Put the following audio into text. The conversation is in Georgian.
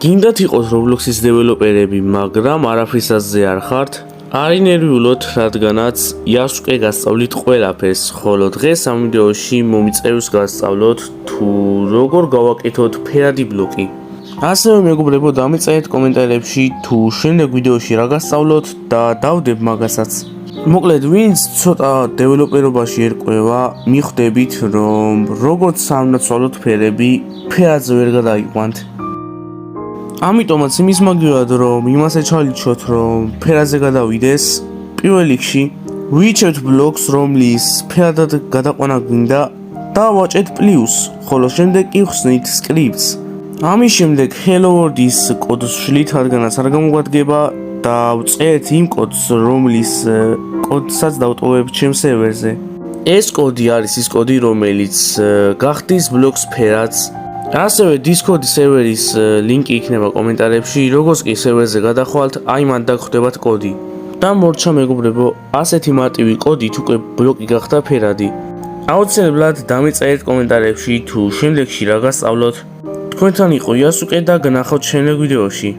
გინდათ იყოს Roblox-ის დეველოპერები, მაგრამ არაფრისაზე არ ხართ. არ ინერვიულოთ, რადგანაც იარს უკვე გასწავლით ყველაფერს, ხოლო დღეს ამ ვიდეოში მომიწეროს გასწავლოთ თუ როგორ გავაკეთოთ ფერადი ბლოკი. ასევე მეგობრებო, დამიწერეთ კომენტარებში თუ შემდეგ ვიდეოში რა გასწავლოთ და დავდებ მაგასაც. მოკლედ, ვინც ცოტა დეველოპერობაში ერკვევა, მიხვდებით, რომ როგორც სამნაცვალოდ ფერები ფერადზე ვერ გადაიყვანთ. ამიტომაც იმის მაგივრად რომ იმას ეჩვალიჩოთ რომ ფერაზე გადავიდეს, პირველ რიგში ვიჩევთ ბლოკს რომლის ფერადად გადაყვანა გვინდა და ვაჭეთ პლუს, ხოლო შემდეგ კი ვხსნით სკრიპტს. ამის შემდეგ hello world-ის კოდს ვშლით, რადგანაც არ გამოგვადგება და ვწერთ იმ კოდს, რომლის კოდსაც დავტოვებ ჩემ სერვერზე. ეს კოდი არის ის კოდი, რომელიც გახდის ბლოკს ფერადს. ასევე Discord სერვერის ლინკი იქნება კომენტარებში, როგორც კი სერვერზე გადახვალთ, აი მან დაგხვდებათ კოდი. და მორჩა მეგობრებო, ასეთი მარტივი კოდით უკვე ბლოკი გახდა ფერადი. აუცილებლად დამიწერეთ კომენტარებში თუ შემდეგში რა გასწავლოთ. თქვენთან იყო იასუკე და გნახავთ შემდეგ ვიდეოში.